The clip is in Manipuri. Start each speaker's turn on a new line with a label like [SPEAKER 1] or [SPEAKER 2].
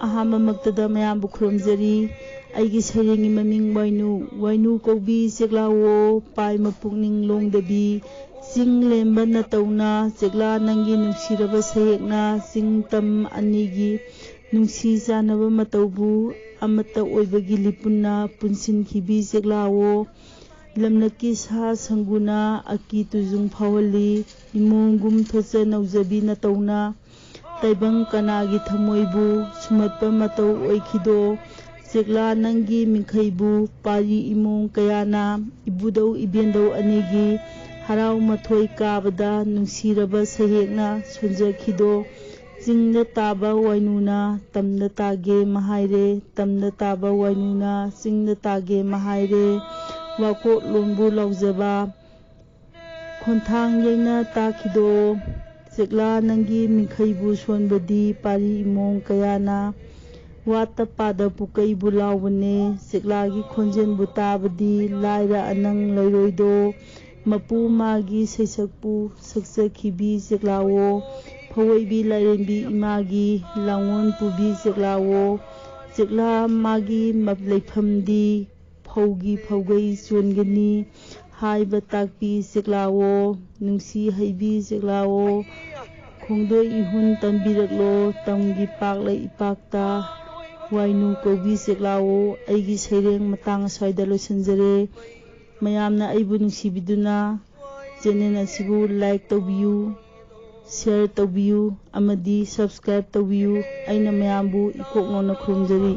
[SPEAKER 1] ꯑꯍꯥꯟꯕ ꯃꯛꯇꯗ ꯃꯌꯥꯝꯕꯨ ꯈꯨꯔꯨꯝꯖꯔꯤ ꯑꯩꯒꯤ ꯁꯩꯔꯦꯡꯒꯤ ꯃꯃꯤꯡ ꯋꯥꯏꯅꯨ ꯀꯧꯕꯤ ꯆꯦꯛꯂꯥꯋꯣ ꯄꯥꯏ ꯃꯄꯨꯛꯅꯤꯡ ꯂꯣꯡꯗꯕꯤ ꯆꯤꯡ ꯂꯦꯝꯕ ꯅꯇꯧꯅ ꯆꯦꯛꯂꯥ ꯅꯪꯒꯤ ꯅꯨꯡꯁꯤꯔꯕ ꯁꯩꯍꯦꯛꯅ ꯆꯤꯡ ꯇꯝ ꯑꯅꯤꯒꯤ ꯅꯨꯡꯁꯤ ꯆꯥꯟꯅꯕ ꯃꯇꯧꯕꯨ ꯑꯃꯠꯇ ꯑꯣꯏꯕꯒꯤ ꯂꯤꯄꯨꯟꯅ ꯄꯨꯟꯁꯤꯟꯈꯤꯕꯤ ꯆꯦꯛꯂꯥꯋꯣ ꯂꯝꯂꯛꯀꯤ ꯁꯥ ꯁꯪꯒꯨꯅ ꯑꯀꯤ ꯇꯨꯖꯨꯡ ꯐꯥꯎꯍꯜꯂꯤ ꯏꯃꯣꯡꯒꯨꯝ ꯊꯣꯠꯆ ꯅꯧꯖꯕꯤ ꯅꯇꯧꯅ ꯇꯥꯏꯕꯪ ꯀꯅꯥꯒꯤ ꯊꯃꯣꯏꯕꯨ ꯁꯨꯝꯍꯠꯄ ꯃꯇꯧ ꯑꯣꯏꯈꯤꯗꯣ ꯆꯦꯛꯂꯥ ꯅꯪꯒꯤ ꯃꯤꯡꯈꯩꯕꯨ ꯄꯥꯔꯤ ꯏꯃꯣꯡ ꯀꯌꯥꯅ ꯏꯕꯨꯙꯧ ꯏꯕꯦꯟꯙꯧ ꯑꯅꯤꯒꯤ ꯍꯔꯥꯎ ꯃꯊꯣꯏ ꯀꯥꯕꯗ ꯅꯨꯡꯁꯤꯔꯕ ꯁꯩꯍꯦꯛꯅ ꯁꯣꯟꯖꯈꯤꯗꯣ ꯆꯤꯡꯗ ꯇꯥꯕ ꯋꯥꯏꯅꯨꯅ ꯇꯝꯗ ꯇꯥꯒꯦ ꯃꯍꯥꯏꯔꯦ ꯇꯝꯗ ꯇꯥꯕ ꯋꯥꯏꯅꯨꯅ ꯆꯤꯡꯗ ꯇꯥꯒꯦ ꯃꯍꯥꯏꯔꯦ ꯋꯥꯀꯣꯛꯂꯣꯟꯕꯨ ꯂꯥꯎꯖꯕ ꯈꯣꯟꯊꯥꯡ ꯌꯩꯅ ꯇꯥꯈꯤꯗꯣ ꯆꯦꯛꯂꯥ ꯅꯪꯒꯤ ꯃꯤꯡꯈꯩꯕꯨ ꯁꯣꯟꯕꯗꯤ ꯄꯥꯔꯤ ꯏꯃꯣꯡ ꯀꯌꯥꯅ ꯋꯥꯠꯇ ꯄꯥꯗ ꯄꯨꯀꯩꯕꯨ ꯂꯥꯎꯕꯅꯦ ꯆꯦꯛꯂꯥꯒꯤ ꯈꯣꯟꯖꯦꯜꯕꯨ ꯇꯥꯕꯗꯤ ꯂꯥꯏꯔ ꯑꯅꯪ ꯂꯩꯔꯣꯏꯗꯣ ꯃꯄꯨ ꯃꯥꯒꯤ ꯁꯩꯁꯛꯄꯨ ꯁꯛꯆꯈꯤꯕꯤ ꯆꯦꯛꯂꯥꯋꯣ ꯐꯧꯑꯣꯏꯕꯤ ꯂꯥꯏꯔꯦꯝꯕꯤ ꯏꯃꯥꯒꯤ ꯂꯥꯡꯑꯣꯟ ꯄꯨꯕꯤ ꯆꯦꯛꯂꯥꯋꯣ ꯆꯦꯛꯂꯥ ꯃꯥꯒꯤ ꯂꯩꯐꯝꯗꯤ ꯐꯧꯒꯤ ꯐꯧꯒꯩ ꯆꯣꯟꯒꯅꯤ ꯍꯥꯏꯕ ꯇꯥꯛꯄꯤ ꯆꯦꯛꯂꯥꯋꯣ ꯅꯨꯡꯁꯤ ꯍꯩꯕꯤ ꯆꯦꯛꯂꯥꯋꯣ ꯈꯣꯡꯗꯣꯏ ꯏꯍꯨꯟ ꯇꯝꯕꯤꯔꯛꯂꯣ ꯇꯝꯒꯤ ꯄꯥꯛꯂꯩ ꯏꯄꯥꯛꯇ ꯋꯥꯏꯅꯨ ꯀꯧꯕꯤ ꯆꯦꯛꯂꯥꯋꯣ ꯑꯩꯒꯤ ꯁꯩꯔꯦꯡ ꯃꯇꯥꯡ ꯑꯁ꯭ꯋꯥꯏꯗ ꯂꯣꯏꯁꯤꯟꯖꯔꯦ ꯃꯌꯥꯝꯅ ꯑꯩꯕꯨ ꯅꯨꯡꯁꯤꯕꯤꯗꯨꯅ ꯆꯦꯅꯦꯜ ꯑꯁꯤꯕꯨ ꯂꯥꯏꯛ ꯇꯧꯕꯤꯌꯨ ꯁꯤꯌꯔ ꯇꯧꯕꯤꯌꯨ ꯑꯃꯗꯤ ꯁꯕꯁꯀ꯭ꯔꯥꯏꯕ ꯇꯧꯕꯤꯌꯨ ꯑꯩꯅ ꯃꯌꯥꯝꯕꯨ ꯏꯀꯣꯛ ꯅꯧꯅ ꯈꯨꯔꯨꯝꯖꯔꯤ